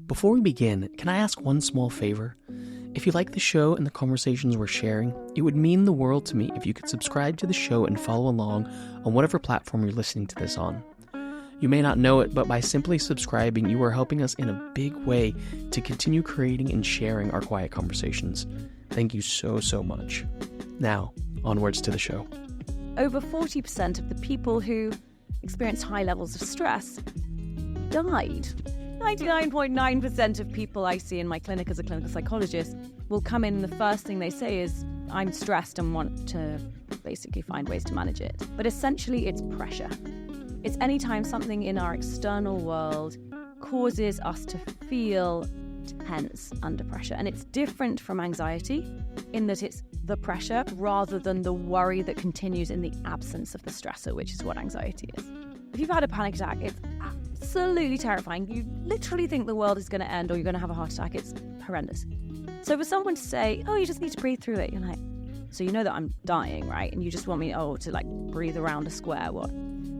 Before we begin, can I ask one small favor? If you like the show and the conversations we're sharing, it would mean the world to me if you could subscribe to the show and follow along on whatever platform you're listening to this on. You may not know it, but by simply subscribing, you are helping us in a big way to continue creating and sharing our quiet conversations. Thank you so much. Now, onwards to the show. Over 40% of the people who experienced high levels of stress died. 99.9% of people I see in my clinic as a clinical psychologist will come in and the first thing they say is, I'm stressed and want to basically find ways to manage it. But essentially, it's pressure. It's anytime something in our external world causes us to feel tense under pressure. And it's different from anxiety in that it's the pressure rather than the worry that continues in the absence of the stressor, which is what anxiety is. If you've had a panic attack, it's absolutely terrifying. You literally think the world is going to end or you're going to have a heart attack. It's horrendous. So for someone to say, oh, you just need to breathe through it, you're like, so you know that I'm dying, right? And you just want me, to breathe around a square. What?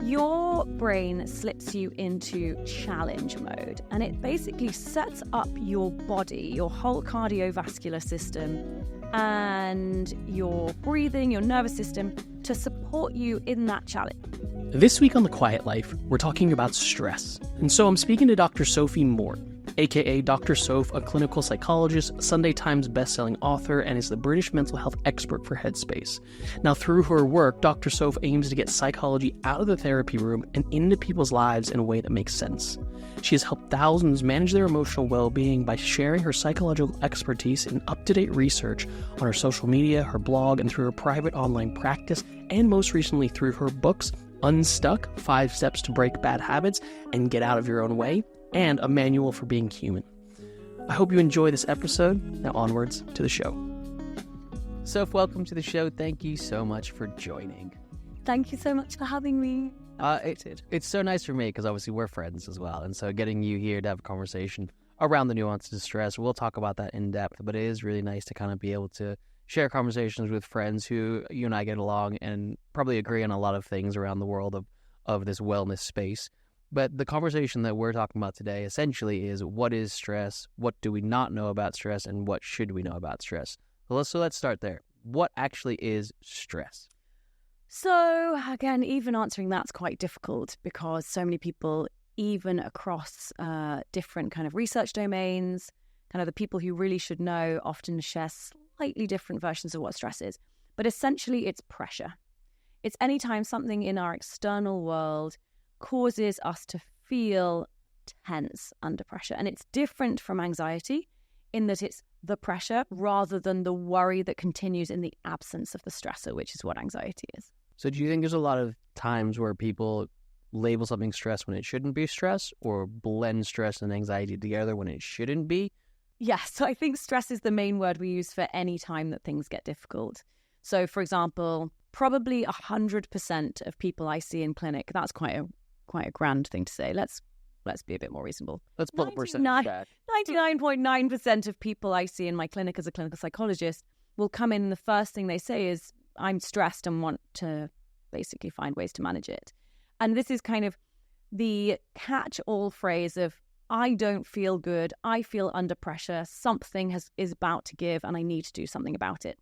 Your brain slips you into challenge mode, and it basically sets up your body, your whole cardiovascular system, and your breathing, your nervous system, to support you in that challenge. This week on The Quiet Life, we're talking about stress. And so I'm speaking to Dr. Sophie Mort, aka Dr. Soph, a clinical psychologist, Sunday Times bestselling author, and is the British mental health expert for Headspace. Now, through her work, Dr. Soph aims to get psychology out of the therapy room and into people's lives in a way that makes sense. She has helped thousands manage their emotional well-being by sharing her psychological expertise and up-to-date research on her social media, her blog, and through her private online practice, and most recently through her books, Unstuck, 5 Steps to Break Bad Habits and Get Out of Your Own Way, and A Manual for Being Human. I hope you enjoy this episode. Now onwards to the show. Soph, welcome to the show. Thank you so much for joining. Thank you so much for having me. It's so nice for me because obviously we're friends as well. And so getting you here to have a conversation around the nuances of stress, we'll talk about that in depth, but it is really nice to kind of be able to share conversations with friends who you and I get along and probably agree on a lot of things around the world of this wellness space. But the conversation that we're talking about today essentially is, what is stress? What do we not know about stress? And what should we know about stress? So let's start there. What actually is stress? So again, even answering that's quite difficult because so many people, even across different kind of research domains, kind of the people who really should know often share slightly different versions of what stress is. But essentially, it's pressure. It's anytime something in our external world causes us to feel tense under pressure. And it's different from anxiety in that it's the pressure rather than the worry that continues in the absence of the stressor, which is what anxiety is. So do you think there's a lot of times where people label something stress when it shouldn't be stress, or blend stress and anxiety together when it shouldn't be? Yes, so I think stress is the main word we use for any time that things get difficult. So, for example, probably 100% of people I see in clinic, that's quite a grand thing to say. Let's be a bit more reasonable. Let's pull the percentage back. 99.9% of people I see in my clinic as a clinical psychologist will come in and the first thing they say is, I'm stressed and want to basically find ways to manage it. And this is kind of the catch-all phrase of, I don't feel good, I feel under pressure, something is about to give and I need to do something about it.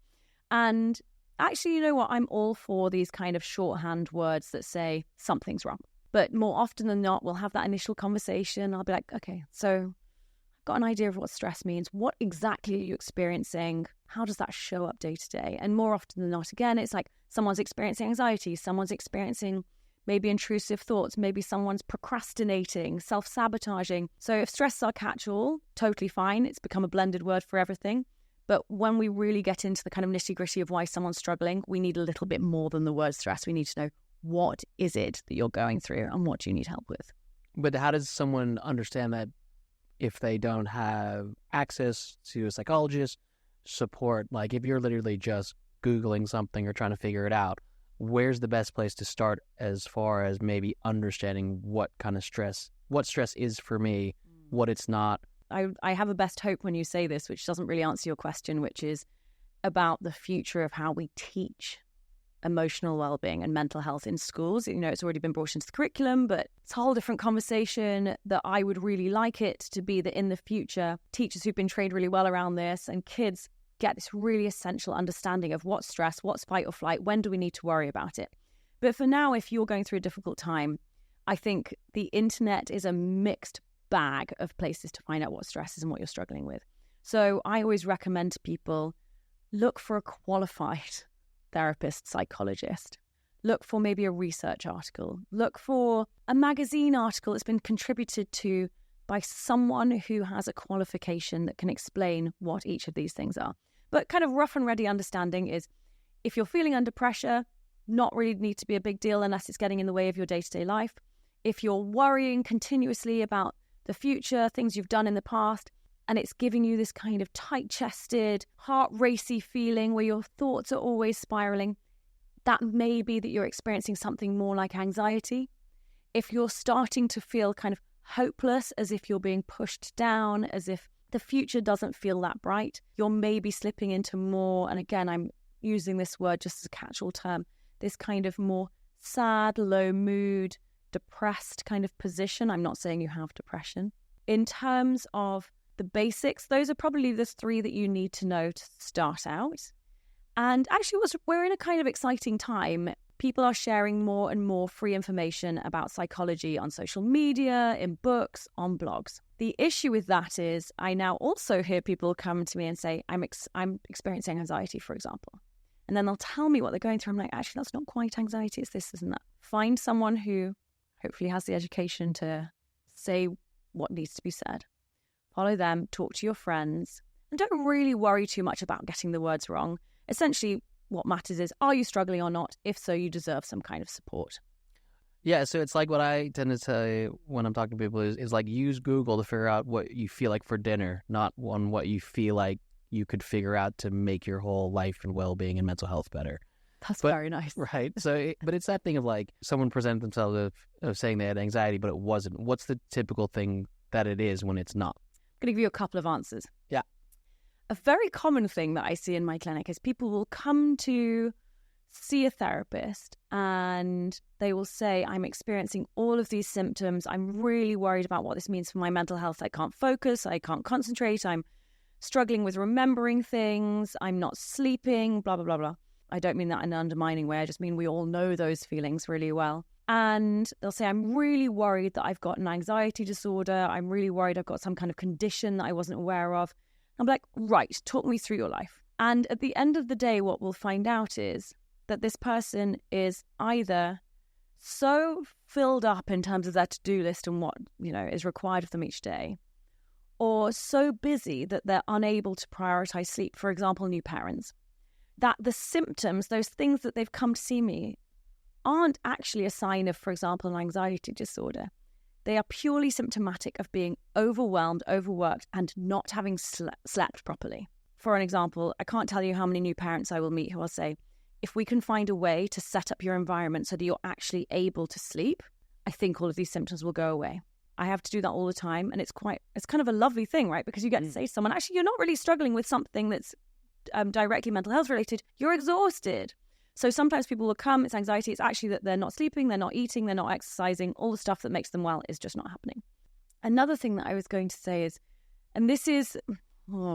And actually, you know what, I'm all for these kind of shorthand words that say something's wrong. But more often than not, we'll have that initial conversation. I'll be like, okay, so I've got an idea of what stress means. What exactly are you experiencing? How does that show up day to day? And more often than not, again, it's like someone's experiencing anxiety, someone's experiencing maybe intrusive thoughts, maybe someone's procrastinating, self-sabotaging. So if stress is our catch-all, totally fine. It's become a blended word for everything. But when we really get into the kind of nitty-gritty of why someone's struggling, we need a little bit more than the word stress. We need to know, what is it that you're going through and what do you need help with? But how does someone understand that if they don't have access to a psychologist, support? Like if you're literally just Googling something or trying to figure it out, where's the best place to start as far as maybe understanding what stress is for me, what it's not? I have a best hope when you say this, which doesn't really answer your question, which is about the future of how we teach emotional well-being and mental health in schools. You know, it's already been brought into the curriculum, but it's a whole different conversation that I would really like it to be, that in the future, teachers who've been trained really well around this and kids get this really essential understanding of what's stress, what's fight or flight, when do we need to worry about it. But for now, if you're going through a difficult time, I think the internet is a mixed bag of places to find out what stress is and what you're struggling with. So I always recommend to people, look for a qualified therapist, psychologist. Look for maybe a research article. Look for a magazine article that's been contributed to by someone who has a qualification that can explain what each of these things are. But kind of rough and ready understanding is, if you're feeling under pressure, not really need to be a big deal unless it's getting in the way of your day-to-day life. If you're worrying continuously about the future, things you've done in the past, and it's giving you this kind of tight-chested, heart-racy feeling where your thoughts are always spiraling, that may be that you're experiencing something more like anxiety. If you're starting to feel kind of hopeless, as if you're being pushed down, as if the future doesn't feel that bright, you're maybe slipping into more, and again, I'm using this word just as a catch-all term, this kind of more sad, low mood, depressed kind of position. I'm not saying you have depression. In terms of the basics, those are probably the three that you need to know to start out. And actually, we're in a kind of exciting time. People are sharing more and more free information about psychology on social media, in books, on blogs. The issue with that is I now also hear people come to me and say, I'm experiencing anxiety, for example. And then they'll tell me what they're going through. I'm like, actually, that's not quite anxiety. It's this, isn't that? Find someone who hopefully has the education to say what needs to be said. Follow them, talk to your friends, and don't really worry too much about getting the words wrong. Essentially, what matters is, are you struggling or not? If so, you deserve some kind of support. Yeah, so it's like what I tend to say when I'm talking to people is like, use Google to figure out what you feel like for dinner, not on what you feel like you could figure out to make your whole life and well-being and mental health better. That's very nice. Right. So, but it's that thing of like, someone presented themselves of saying they had anxiety, but it wasn't. What's the typical thing that it is when it's not? I'm going to give you a couple of answers. Yeah. A very common thing that I see in my clinic is people will come to see a therapist and they will say, I'm experiencing all of these symptoms. I'm really worried about what this means for my mental health. I can't focus. I can't concentrate. I'm struggling with remembering things. I'm not sleeping, blah, blah, blah, blah. I don't mean that in an undermining way. I just mean we all know those feelings really well. And they'll say, I'm really worried that I've got an anxiety disorder. I'm really worried I've got some kind of condition that I wasn't aware of. I'm like, right, talk me through your life. And at the end of the day, what we'll find out is that this person is either so filled up in terms of their to-do list and what, is required of them each day, or so busy that they're unable to prioritize sleep. For example, new parents. That the symptoms, those things that they've come to see me, aren't actually a sign of, for example, an anxiety disorder. They are purely symptomatic of being overwhelmed, overworked, and not having slept properly. For an example, I can't tell you how many new parents I will meet who will say, if we can find a way to set up your environment so that you're actually able to sleep, I think all of these symptoms will go away. I have to do that all the time, and it's kind of a lovely thing, right? Because you get to say to someone, actually, you're not really struggling with something that's directly mental health related. You're exhausted. So sometimes people will come, it's anxiety, it's actually that they're not sleeping, they're not eating, they're not exercising, all the stuff that makes them well is just not happening. Another thing that I was going to say is, and this is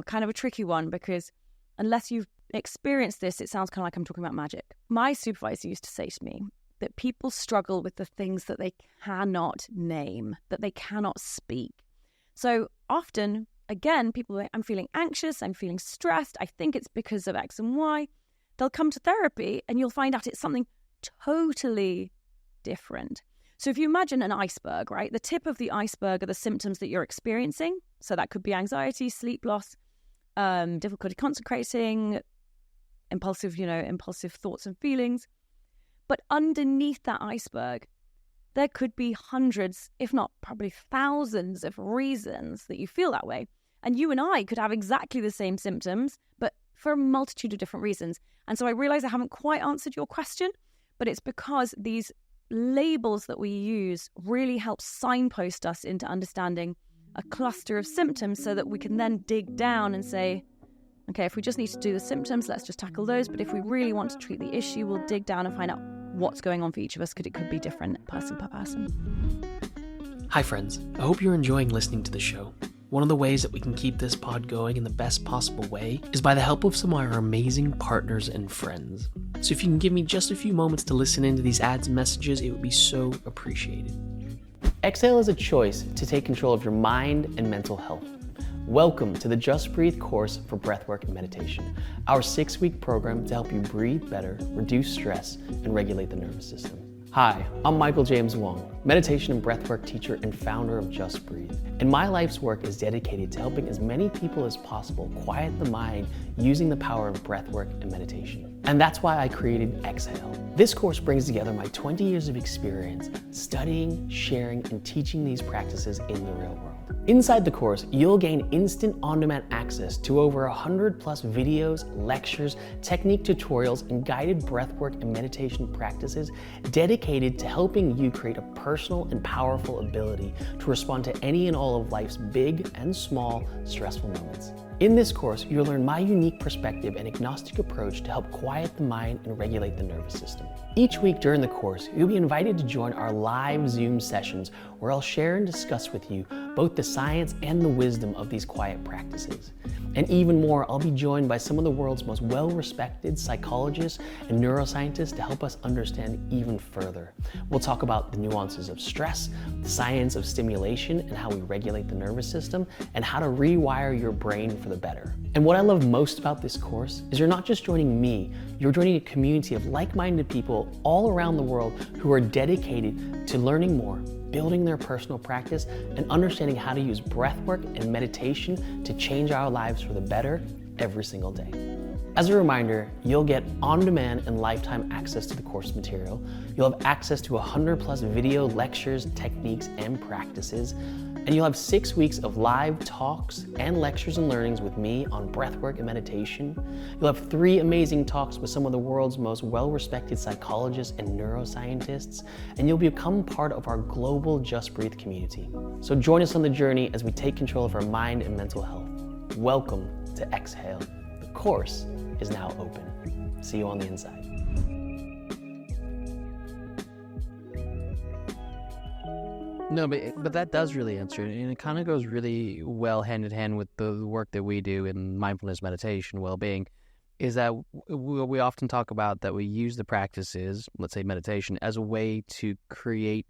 kind of a tricky one because unless you've experienced this, it sounds kind of like I'm talking about magic. My supervisor used to say to me that people struggle with the things that they cannot name, that they cannot speak. So often, again, people are like, I'm feeling anxious, I'm feeling stressed, I think it's because of X and Y. They'll come to therapy and you'll find out it's something totally different. So if you imagine an iceberg, right? The tip of the iceberg are the symptoms that you're experiencing. So that could be anxiety, sleep loss, difficulty concentrating, impulsive thoughts and feelings. But underneath that iceberg, there could be hundreds, if not probably thousands of reasons that you feel that way. And you and I could have exactly the same symptoms, but for a multitude of different reasons. And so I realize I haven't quite answered your question, but it's because these labels that we use really help signpost us into understanding a cluster of symptoms so that we can then dig down and say, Okay, if we just need to do the symptoms, let's just tackle those. But if we really want to treat the issue, we'll dig down and find out what's going on for each of us, because it could be different person per person. Hi friends, I hope you're enjoying listening to the show. One of the ways that we can keep this pod going in the best possible way is by the help of some of our amazing partners and friends. So if you can give me just a few moments to listen into these ads and messages, it would be so appreciated. Exhale is a choice to take control of your mind and mental health. Welcome to the Just Breathe course for breathwork and meditation, our 6-week program to help you breathe better, reduce stress, and regulate the nervous system. Hi, I'm Michael James Wong, meditation and breathwork teacher and founder of Just Breathe. And my life's work is dedicated to helping as many people as possible quiet the mind using the power of breathwork and meditation. And that's why I created Exhale. This course brings together my 20 years of experience studying, sharing, and teaching these practices in the real world. Inside the course, you'll gain instant on-demand access to over 100+ videos, lectures, technique tutorials, and guided breathwork and meditation practices dedicated to helping you create a personal and powerful ability to respond to any and all of life's big and small stressful moments. In this course, you'll learn my unique perspective and agnostic approach to help quiet the mind and regulate the nervous system. Each week during the course, you'll be invited to join our live Zoom sessions where I'll share and discuss with you both the science and the wisdom of these quiet practices. And even more, I'll be joined by some of the world's most well-respected psychologists and neuroscientists to help us understand even further. We'll talk about the nuances of stress, the science of stimulation and how we regulate the nervous system, and how to rewire your brain for the better. And what I love most about this course is you're not just joining me, you're joining a community of like-minded people all around the world who are dedicated to learning more, building their personal practice, and understanding how to use breathwork and meditation to change our lives for the better every single day. As a reminder, you'll get on-demand and lifetime access to the course material. You'll have access to 100+ video lectures, techniques, and practices. And you'll have 6 weeks of live talks and lectures and learnings with me on breathwork and meditation. You'll have 3 amazing talks with some of the world's most well-respected psychologists and neuroscientists, and you'll become part of our global Just Breathe community. So join us on the journey as we take control of our mind and mental health. Welcome to Exhale. The course is now open. See you on the inside. No, but that does really answer it, and it kind of goes really well hand in hand with the work that we do in mindfulness, meditation, well-being, is that we often talk about that we use the practices, let's say meditation, as a way to create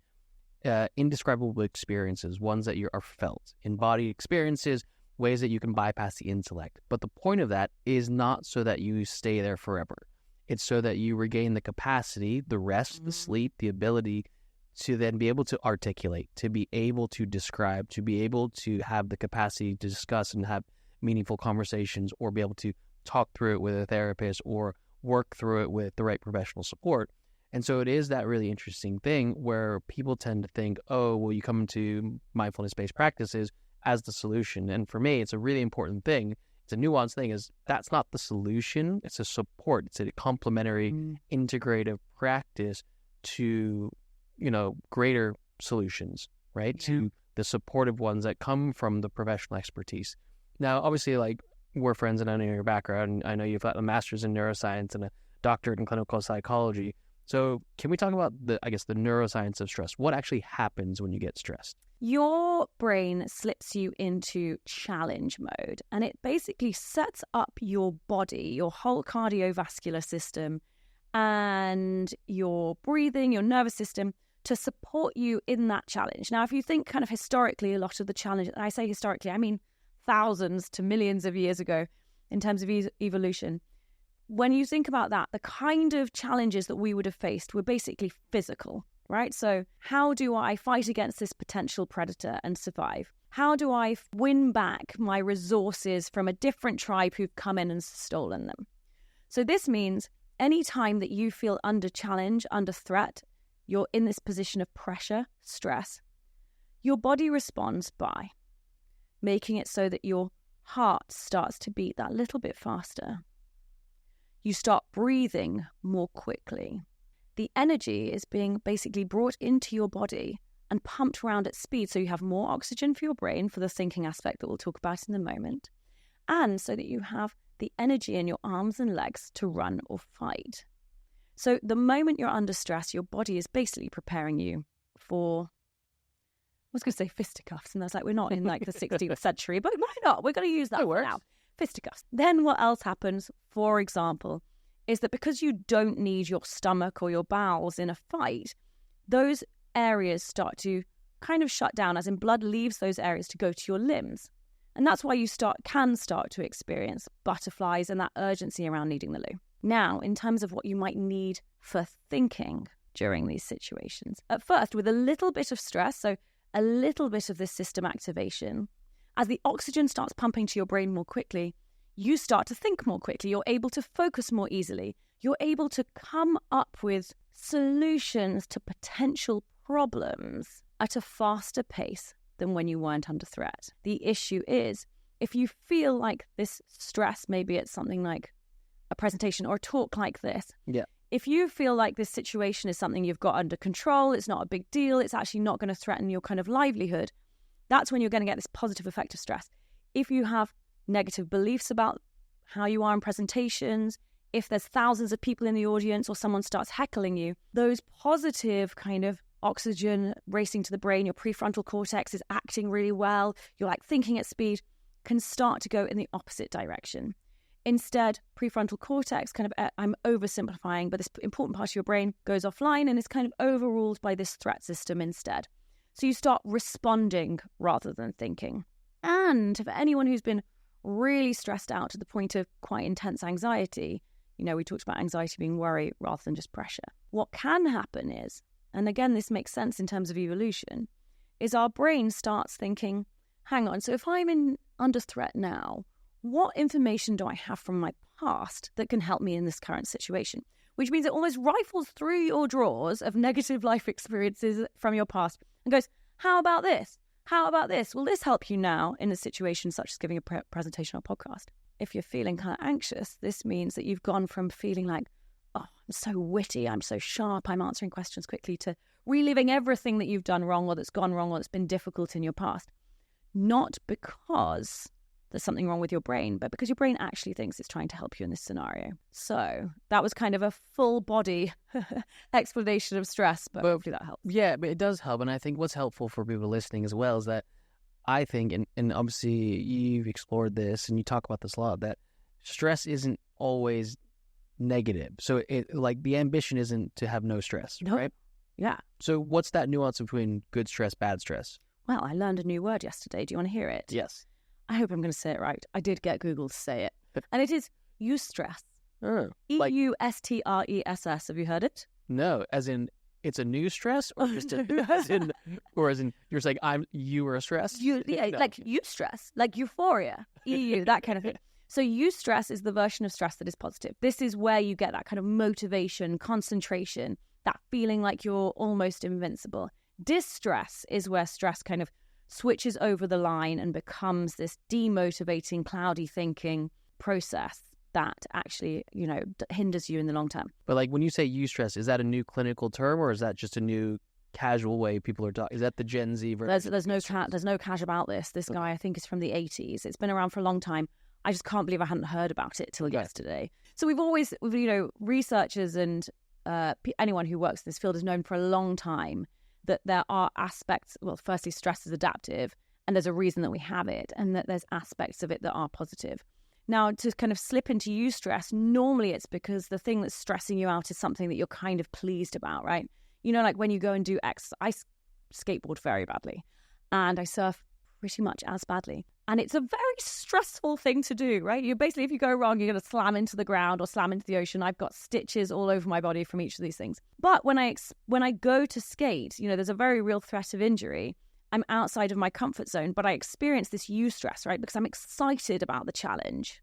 indescribable experiences, ones that are felt, embodied experiences, ways that you can bypass the intellect. But the point of that is not so that you stay there forever. It's so that you regain the capacity, the rest, the sleep, the ability to then be able to articulate, to be able to describe, to be able to have the capacity to discuss and have meaningful conversations, or be able to talk through it with a therapist or work through it with the right professional support. And so it is that really interesting thing where people tend to think, oh, well, you come into mindfulness-based practices as the solution. And for me, it's a really important thing. It's a nuanced thing, is that's not the solution. It's a support. It's a complementary, integrative practice to greater solutions, right? Yeah. To the supportive ones that come from the professional expertise. Now, obviously, we're friends and I know your background. I know you've got a master's in neuroscience and a doctorate in clinical psychology. So can we talk about the neuroscience of stress? What actually happens when you get stressed? Your brain slips you into challenge mode, and it basically sets up your body, your whole cardiovascular system, and your breathing, your nervous system, to support you in that challenge. Now, if you think kind of historically, a lot of the challenges, and I say historically, I mean thousands to millions of years ago in terms of evolution, when you think about that, the kind of challenges that we would have faced were basically physical, right? So how do I fight against this potential predator and survive? How do I win back my resources from a different tribe who've come in and stolen them? So this means any time that you feel under challenge, under threat, you're in this position of pressure, stress, your body responds by making it so that your heart starts to beat that little bit faster. You start breathing more quickly. The energy is being basically brought into your body and pumped around at speed, so you have more oxygen for your brain for the thinking aspect that we'll talk about in a moment, and so that you have the energy in your arms and legs to run or fight. So the moment you're under stress, your body is basically preparing you for, I was going to say fisticuffs, and I was like, we're not in like the 16th century, but why not? We're going to use that for now. Fisticuffs. Then what else happens, for example, is that because you don't need your stomach or your bowels in a fight, those areas start to kind of shut down, as in blood leaves those areas to go to your limbs. And that's why you can start to experience butterflies and that urgency around needing the loo. Now, in terms of what you might need for thinking during these situations, at first, with a little bit of stress, so a little bit of this system activation, as the oxygen starts pumping to your brain more quickly, you start to think more quickly. You're able to focus more easily. You're able to come up with solutions to potential problems at a faster pace than when you weren't under threat. The issue is, if you feel like this stress, maybe it's something like a presentation or a talk like this. Yeah. If you feel like this situation is something you've got under control, it's not a big deal, it's actually not going to threaten your kind of livelihood, that's when you're going to get this positive effect of stress. If you have negative beliefs about how you are in presentations, if there's thousands of people in the audience or someone starts heckling you, those positive kind of oxygen racing to the brain, your prefrontal cortex is acting really well, you're like thinking at speed, can start to go in the opposite direction. Instead, prefrontal cortex, kind of, I'm oversimplifying, but this important part of your brain goes offline and is kind of overruled by this threat system instead. So you start responding rather than thinking. And for anyone who's been really stressed out to the point of quite intense anxiety, we talked about anxiety being worry rather than just pressure. What can happen is, and again, this makes sense in terms of evolution, is our brain starts thinking, hang on, so if I'm under threat now, what information do I have from my past that can help me in this current situation? Which means it almost rifles through your drawers of negative life experiences from your past and goes, how about this? How about this? Will this help you now in a situation such as giving a presentation or podcast? If you're feeling kind of anxious, this means that you've gone from feeling like, oh, I'm so witty, I'm so sharp, I'm answering questions quickly, to reliving everything that you've done wrong or that's gone wrong or that's been difficult in your past. Not because there's something wrong with your brain, but because your brain actually thinks it's trying to help you in this scenario. So that was kind of a full body explanation of stress, but hopefully that helps. Yeah, but it does help. And I think what's helpful for people listening as well is that I think, and obviously you've explored this and you talk about this a lot, that stress isn't always negative. So the ambition isn't to have no stress, right? Yeah. So what's that nuance between good stress, bad stress? Well, I learned a new word yesterday. Do you want to hear it? Yes. I hope I'm going to say it right. I did get Google to say it. And it is eustress. Oh, EUSTRESS. Have you heard it? No, as in it's a new stress, or just as in you're saying you are a stress? No. Like eustress, like euphoria, EU, that kind of thing. So eustress is the version of stress that is positive. This is where you get that kind of motivation, concentration, that feeling like you're almost invincible. Distress is where stress kind of switches over the line and becomes this demotivating, cloudy thinking process that actually, hinders you in the long term. But when you say eustress, is that a new clinical term, or is that just a new casual way people are talking? Is that the Gen Z version? There's no cash about this. This guy, I think, is from the 80s. It's been around for a long time. I just can't believe I hadn't heard about it till yesterday. So researchers and anyone who works in this field has known for a long time that there are aspects, firstly, stress is adaptive, and there's a reason that we have it, and that there's aspects of it that are positive. Now, to kind of slip into eustress, normally it's because the thing that's stressing you out is something that you're kind of pleased about, right? Like when you go and do I skateboard very badly, and I surf pretty much as badly. And it's a very stressful thing to do, right? You basically, if you go wrong, you're going to slam into the ground or slam into the ocean. I've got stitches all over my body from each of these things. But when I go to skate, there's a very real threat of injury. I'm outside of my comfort zone, but I experience this eustress, right? Because I'm excited about the challenge.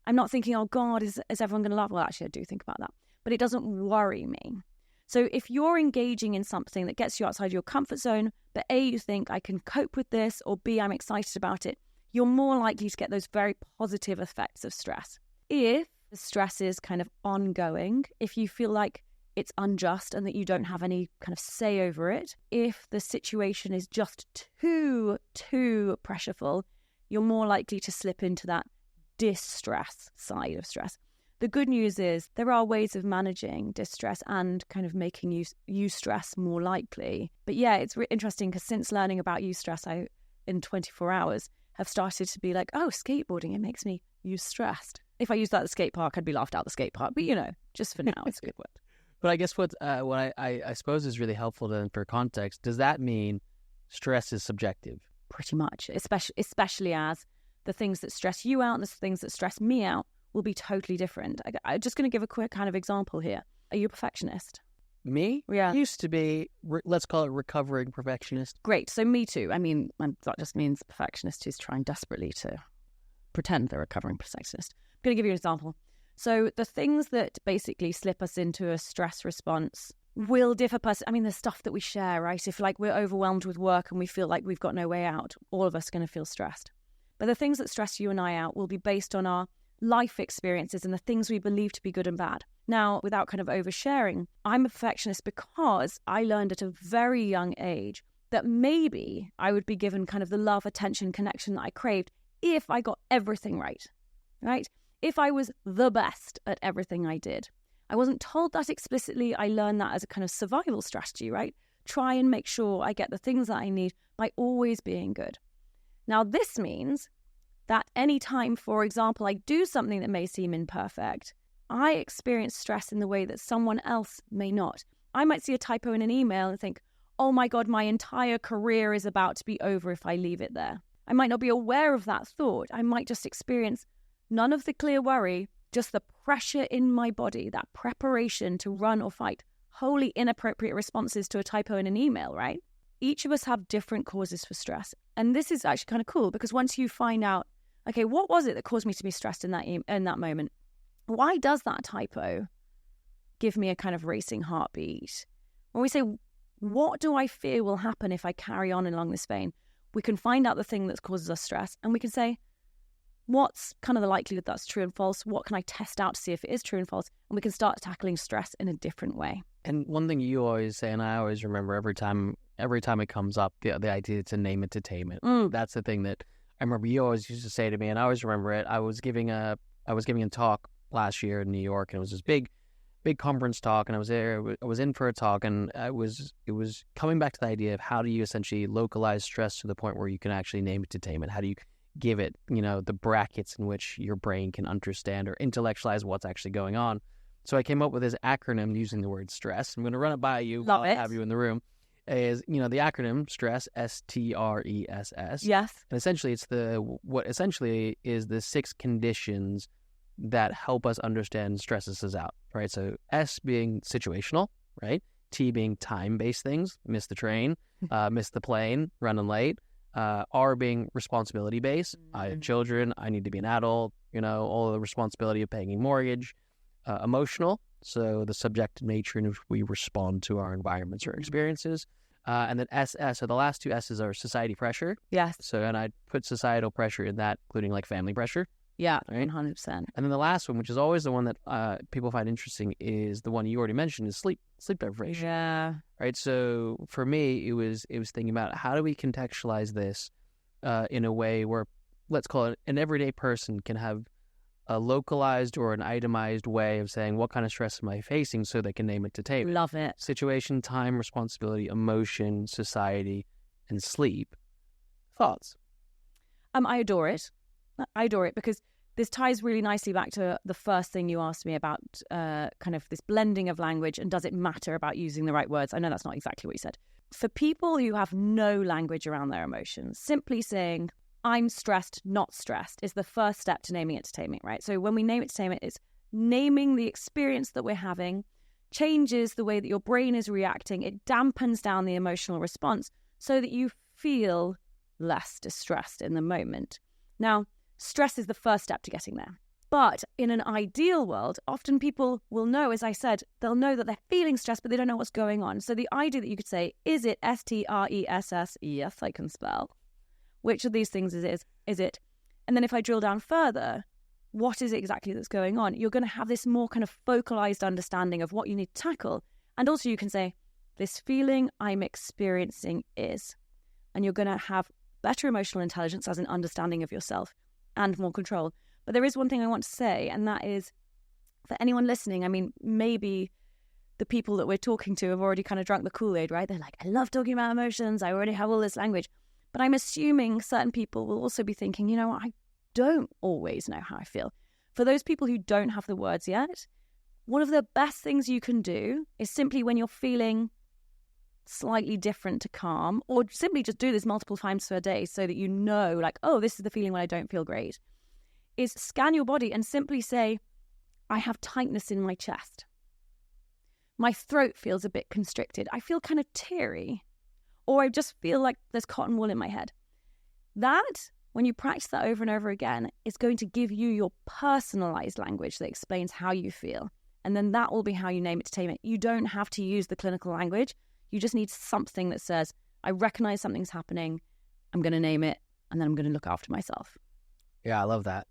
I'm not thinking, oh God, is everyone going to laugh? Well, actually, I do think about that. But it doesn't worry me. So if you're engaging in something that gets you outside your comfort zone, but A, you think I can cope with this, or B, I'm excited about it, you're more likely to get those very positive effects of stress. If the stress is kind of ongoing, if you feel like it's unjust and that you don't have any kind of say over it, if the situation is just too pressureful, you're more likely to slip into that distress side of stress. The good news is there are ways of managing distress and kind of making eustress more likely. But yeah, it's interesting because since learning about eustress, I, in 24 hours, have started to be like, oh, skateboarding, it makes me eustressed. If I used that at the skate park, I'd be laughed out at the skate park. But, just for now, it's a good word. But I guess what I suppose is really helpful then for context, does that mean stress is subjective? Pretty much, especially as the things that stress you out and the things that stress me out will be totally different. I'm just going to give a quick kind of example here. Are you a perfectionist? Me? Yeah. I used to be, let's call it recovering perfectionist. Great. So me too. I mean, that just means perfectionist who's trying desperately to pretend they're a recovering perfectionist. I'm going to give you an example. So the things that basically slip us into a stress response will differ. The stuff that we share, right? If like we're overwhelmed with work and we feel like we've got no way out, all of us are going to feel stressed. But the things that stress you and I out will be based on our life experiences and the things we believe to be good and bad. Now, without kind of oversharing, I'm a perfectionist because I learned at a very young age that maybe I would be given kind of the love, attention, connection that I craved if I got everything right? If I was the best at everything I did. I wasn't told that explicitly. I learned that as a kind of survival strategy, right? Try and make sure I get the things that I need by always being good. Now, this means that any time, for example, I do something that may seem imperfect, I experience stress in the way that someone else may not. I might see a typo in an email and think, oh my God, my entire career is about to be over if I leave it there. I might not be aware of that thought. I might just experience none of the clear worry, just the pressure in my body, that preparation to run or fight, wholly inappropriate responses to a typo in an email, right? Each of us have different causes for stress. And this is actually kind of cool because once you find out, okay, what was it that caused me to be stressed in that moment? Why does that typo give me a kind of racing heartbeat? When we say, what do I fear will happen if I carry on along this vein? We can find out the thing that causes us stress and we can say, what's kind of the likelihood that's true and false? What can I test out to see if it is true and false? And we can start tackling stress in a different way. And one thing you always say, and I always remember every time it comes up, the idea to name it to tame it. That's the thing that I remember you always used to say to me, and I always remember it. I was giving a talk last year in New York, and it was this big conference talk, and I was there. I was in for a talk, and it was coming back to the idea of how do you essentially localize stress to the point where you can actually name it to tame it. How do you give it, the brackets in which your brain can understand or intellectualize what's actually going on? So I came up with this acronym using the word stress. I'm going to run it by you. Love it. Have you in the room. Is the acronym STRESS, STRESS. Yes. And essentially it's the 6 conditions that help us understand stresses out, right? So S being situational, right? T being time-based things, miss the train, miss the plane, running late. R being responsibility-based. I have children, I need to be an adult, all of the responsibility of paying a mortgage. Emotional, so the subjective nature in which we respond to our environments or experiences. And then SS, so the last 2 S's are society pressure. Yes. So, and I'd put societal pressure in that, including like family pressure. Yeah, right? 100%. And then the last one, which is always the one that people find interesting, is the one you already mentioned, is sleep deprivation. Yeah. Right. So for me, it was thinking about how do we contextualize this in a way where, let's call it, an everyday person can have a localized or an itemized way of saying what kind of stress am I facing so they can name it to tame it. Love it. Situation, time, responsibility, emotion, society, and sleep. Thoughts? I adore it. I adore it because this ties really nicely back to the first thing you asked me about kind of this blending of language and does it matter about using the right words? I know that's not exactly what you said. For people who have no language around their emotions, simply saying, I'm stressed, not stressed, is the first step to naming it to taming, right? So when we name it to tame it, it's naming the experience that we're having, changes the way that your brain is reacting. It dampens down the emotional response so that you feel less distressed in the moment. Now, stress is the first step to getting there. But in an ideal world, often people will know, as I said, they'll know that they're feeling stressed, but they don't know what's going on. So the idea that you could say, is it STRESS? Yes, I can spell. Which of these things is it? And then if I drill down further, what is it exactly that's going on? You're going to have this more kind of focalized understanding of what you need to tackle. And also you can say, this feeling I'm experiencing is. And you're going to have better emotional intelligence as an understanding of yourself and more control. But there is one thing I want to say, and that is for anyone listening, I mean, maybe the people that we're talking to have already kind of drunk the Kool-Aid, right? They're like, I love talking about emotions. I already have all this language. But I'm assuming certain people will also be thinking, you know what, I don't always know how I feel. For those people who don't have the words yet, one of the best things you can do is simply when you're feeling slightly different to calm, or simply just do this multiple times per day so that you know, like, oh, this is the feeling when I don't feel great, is scan your body and simply say, I have tightness in my chest. My throat feels a bit constricted. I feel kind of teary. Or I just feel like there's cotton wool in my head. That, when you practice that over and over again, is going to give you your personalised language that explains how you feel. And then that will be how you name it to tame it. You don't have to use the clinical language. You just need something that says, I recognise something's happening, I'm going to name it, and then I'm going to look after myself. Yeah, I love that.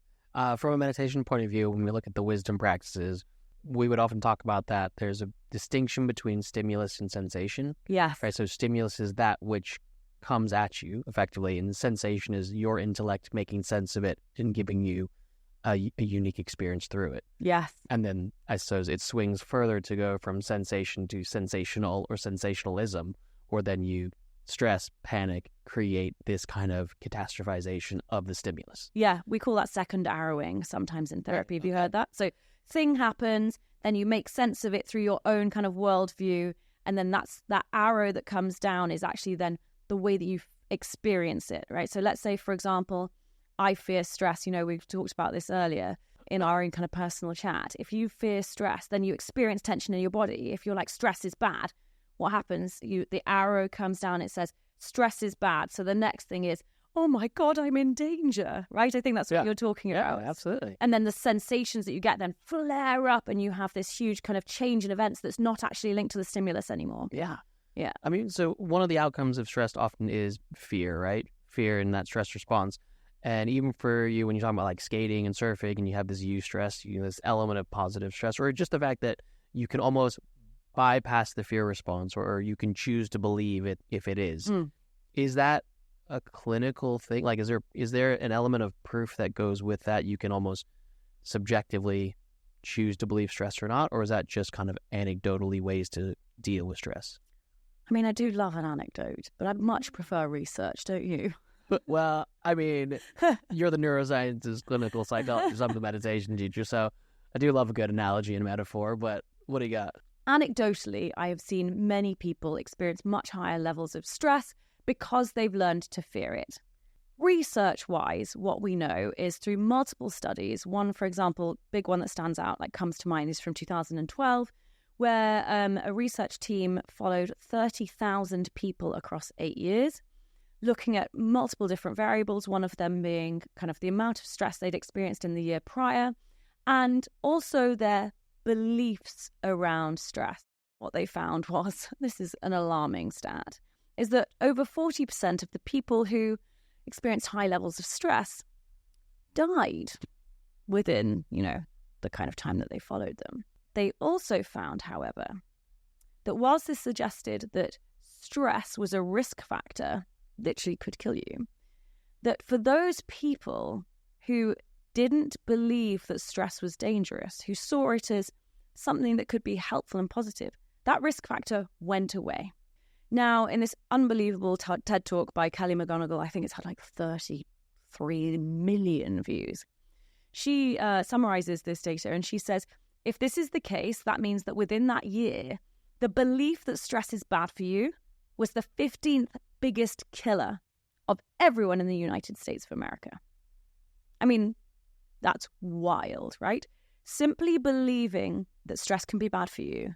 From a meditation point of view, when we look at the wisdom practices, we would often talk about that. There's a distinction between stimulus and sensation. Yes. Right. So stimulus is that which comes at you effectively, and the sensation is your intellect making sense of it and giving you a unique experience through it. Yes. And then I suppose it swings further to go from sensation to sensational or sensationalism, or then you stress, panic, create this kind of catastrophization of the stimulus. Yeah, we call that second arrowing sometimes in therapy. Have you heard that? So thing happens, then you make sense of it through your own kind of worldview, and then that arrow that comes down is actually then the way that you experience it, right? So let's say, for example, I fear stress. You know, we've talked about this earlier in our own kind of personal chat. If you fear stress, then you experience tension in your body. If you're like, stress is bad, what happens? The arrow comes down, it says, stress is bad. So the next thing is, oh my God, I'm in danger, right? I think that's what you're talking about. Yeah, absolutely. And then the sensations that you get then flare up, and you have this huge kind of change in events that's not actually linked to the stimulus anymore. Yeah. Yeah. I mean, so one of the outcomes of stress often is fear, right? Fear in that stress response. And even for you, when you're talking about like skating and surfing and you have this eustress, this element of positive stress, or just the fact that you can almost bypass the fear response, or you can choose to believe it if it is. Is that a clinical thing? Like, is there an element of proof that goes with that? You can almost subjectively choose to believe stress or not, or is that just kind of anecdotally ways to deal with stress? I mean, I do love an anecdote, but I much prefer research, don't you? Well, I mean, you're the neuroscientist, clinical psychologist, I'm the meditation teacher, so I do love a good analogy and metaphor, but what do you got? Anecdotally, I have seen many people experience much higher levels of stress because they've learned to fear it. Research-wise, what we know is through multiple studies. One, for example, big one that stands out, like comes to mind, is from 2012, where a research team followed 30,000 people across 8 years, looking at multiple different variables, one of them being kind of the amount of stress they'd experienced in the year prior, and also their beliefs around stress. What they found was, this is an alarming stat, is that over 40% of the people who experienced high levels of stress died within, the kind of time that they followed them. They also found, however, that whilst this suggested that stress was a risk factor, literally could kill you, that for those people who didn't believe that stress was dangerous, who saw it as something that could be helpful and positive, that risk factor went away. Now, in this unbelievable TED Talk by Kelly McGonigal, I think it's had like 33 million views. She summarizes this data and she says, if this is the case, that means that within that year, the belief that stress is bad for you was the 15th biggest killer of everyone in the United States of America. I mean, that's wild, right? Simply believing that stress can be bad for you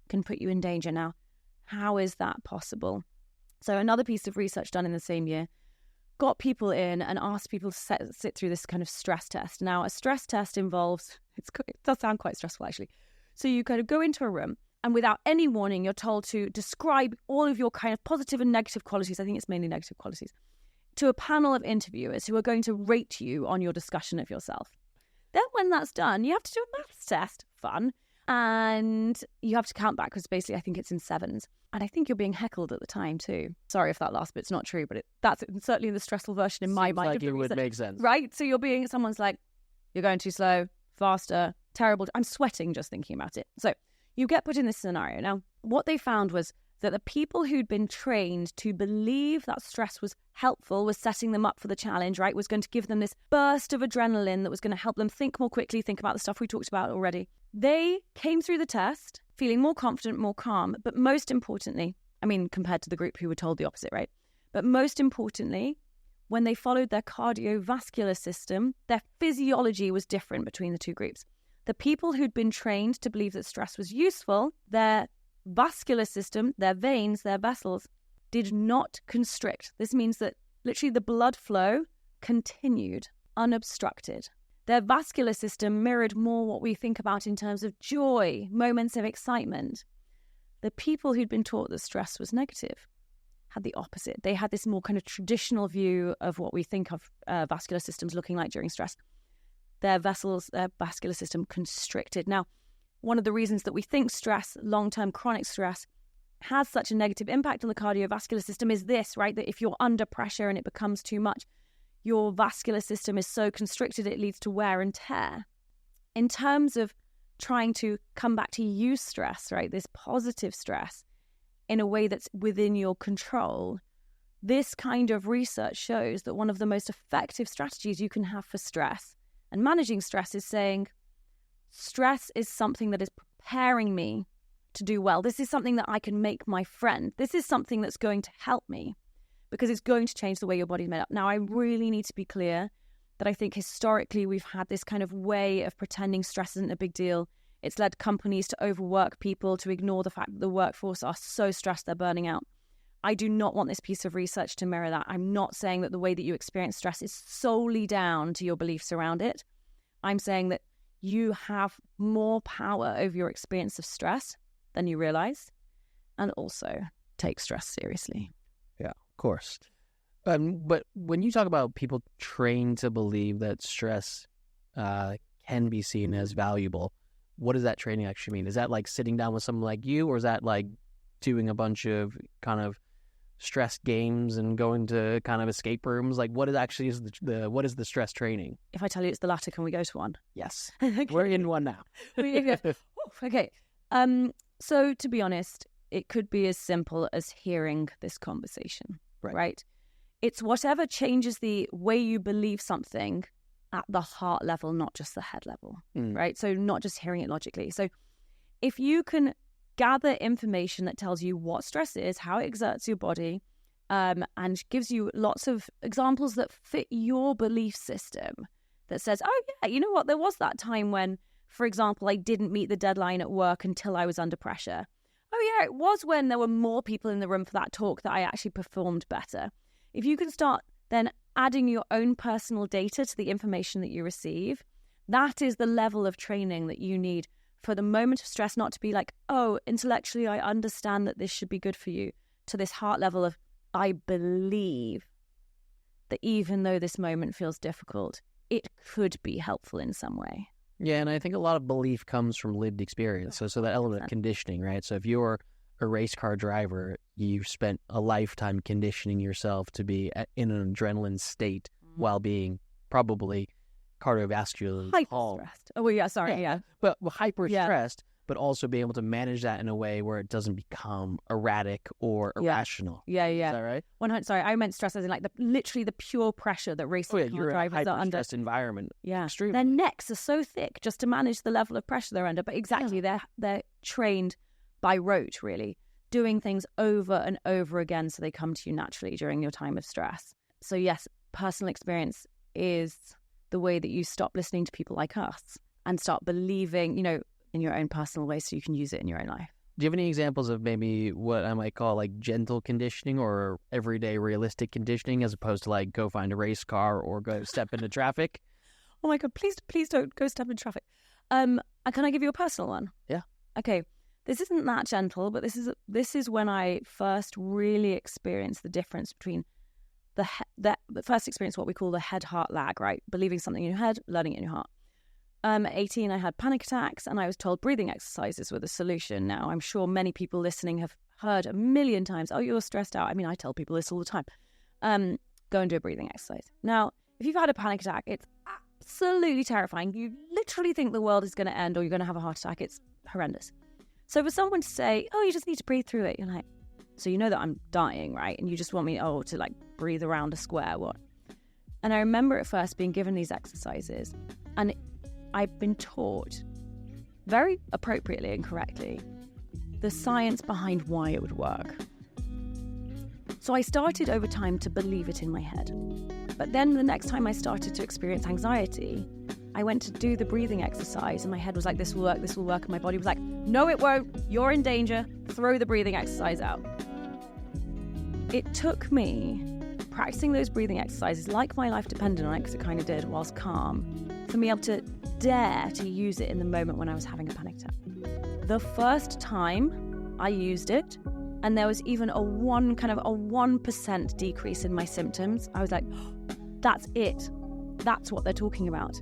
can put you in danger. Now, how is that possible? So another piece of research done in the same year got people in and asked people to sit through this kind of stress test. Now, a stress test involves, it does sound quite stressful actually. So you kind of go into a room and without any warning, you're told to describe all of your kind of positive and negative qualities, I think it's mainly negative qualities, to a panel of interviewers who are going to rate you on your discussion of yourself. Then when that's done, you have to do a maths test, fun, and you have to count backwards, basically, I think it's in sevens. And I think you're being heckled at the time too. Sorry if that last bit's not true, but that's certainly the stressful version in my mind. Like it would make sense. Right? So someone's like, you're going too slow, faster, terrible. I'm sweating just thinking about it. So you get put in this scenario. Now, what they found was that the people who'd been trained to believe that stress was helpful, was setting them up for the challenge, right, was going to give them this burst of adrenaline that was going to help them think more quickly, think about the stuff we talked about already. They came through the test feeling more confident, more calm, but most importantly, I mean, compared to the group who were told the opposite, right? But most importantly, when they followed their cardiovascular system, their physiology was different between the two groups. The people who'd been trained to believe that stress was useful, their vascular system, their veins, their vessels, did not constrict. This means that literally the blood flow continued unobstructed. Their vascular system mirrored more what we think about in terms of joy, moments of excitement. The people who'd been taught that stress was negative had the opposite. They had this more kind of traditional view of what we think of vascular systems looking like during stress. Their vessels, their vascular system constricted. Now, one of the reasons that we think stress, long-term chronic stress, has such a negative impact on the cardiovascular system is this, right? That if you're under pressure and it becomes too much, your vascular system is so constricted it leads to wear and tear. In terms of trying to come back to eustress, right, this positive stress, in a way that's within your control, this kind of research shows that one of the most effective strategies you can have for stress and managing stress is saying, stress is something that is preparing me to do well. This is something that I can make my friend. This is something that's going to help me because it's going to change the way your body's made up. Now, I really need to be clear that I think historically we've had this kind of way of pretending stress isn't a big deal. It's led companies to overwork people, to ignore the fact that the workforce are so stressed they're burning out. I do not want this piece of research to mirror that. I'm not saying that the way that you experience stress is solely down to your beliefs around it. I'm saying that you have more power over your experience of stress than you realize, and also take stress seriously. Yeah, of course. But when you talk about people trained to believe that stress can be seen as valuable, what does that training actually mean? Is that like sitting down with someone like you, or is that like doing a bunch of kind of stress games and going to kind of escape rooms? Like, what is actually what is the stress training? If I tell you it's the latter, can we go to one? Yes. Okay. We're in one now. Okay. So to be honest, it could be as simple as hearing this conversation, right? It's whatever changes the way you believe something at the heart level, not just the head level, right? So not just hearing it logically. So if you can gather information that tells you what stress is, how it exerts your body, and gives you lots of examples that fit your belief system, that says, oh yeah, you know what, there was that time when, for example, I didn't meet the deadline at work until I was under pressure. Oh yeah, it was when there were more people in the room for that talk that I actually performed better. If you can start then adding your own personal data to the information that you receive, that is the level of training that you need for the moment of stress, not to be like, oh, intellectually I understand that this should be good for you, to this heart level of, I believe that even though this moment feels difficult, it could be helpful in some way. Yeah, and I think a lot of belief comes from lived experience. So that element of conditioning, right? So if you're a race car driver, you've spent a lifetime conditioning yourself to be in an adrenaline state while being probably cardiovascularly hyper-stressed. Oh, well, yeah, sorry, yeah. But hyper-stressed, but also being able to manage that in a way where it doesn't become erratic or irrational. Yeah. Is that right? 100. Sorry, I meant stress as in like literally the pure pressure that race car you're drivers in a are under. hyper-stressed environment. Yeah, extremely. Their necks are so thick just to manage the level of pressure they're under. But exactly, they're trained by rote, really, doing things over and over again so they come to you naturally during your time of stress. So yes, personal experience is the way that you stop listening to people like us and start believing, in your own personal way so you can use it in your own life. Do you have any examples of maybe what I might call like gentle conditioning or everyday realistic conditioning, as opposed to like go find a race car or go step into traffic? Oh my God, please don't go step in traffic. Can I give you a personal one? Yeah. Okay. This isn't that gentle, but this is when I first really experienced the difference between the first experience, what we call the head-heart lag, right? Believing something in your head, learning it in your heart. At 18, I had panic attacks, and I was told breathing exercises were the solution. Now, I'm sure many people listening have heard a million times, oh, you're stressed out. I mean, I tell people this all the time. Go and do a breathing exercise. Now, if you've had a panic attack, it's absolutely terrifying. You literally think the world is going to end or you're going to have a heart attack. It's horrendous. So for someone to say, oh, you just need to breathe through it, you're like, so you know that I'm dying, right? And you just want me, to like breathe around a square, what? And I remember at first being given these exercises, and I've been taught very appropriately and correctly the science behind why it would work. So I started over time to believe it in my head. But then the next time I started to experience anxiety, I went to do the breathing exercise and my head was like, this will work. And my body was like, no, it won't. You're in danger. Throw the breathing exercise out. It took me practicing those breathing exercises like my life depended on it, because it kind of did whilst calm, for me able to dare to use it in the moment when I was having a panic attack. The first time I used it, and there was even a 1% decrease in my symptoms, I was like, oh, that's it. That's what they're talking about.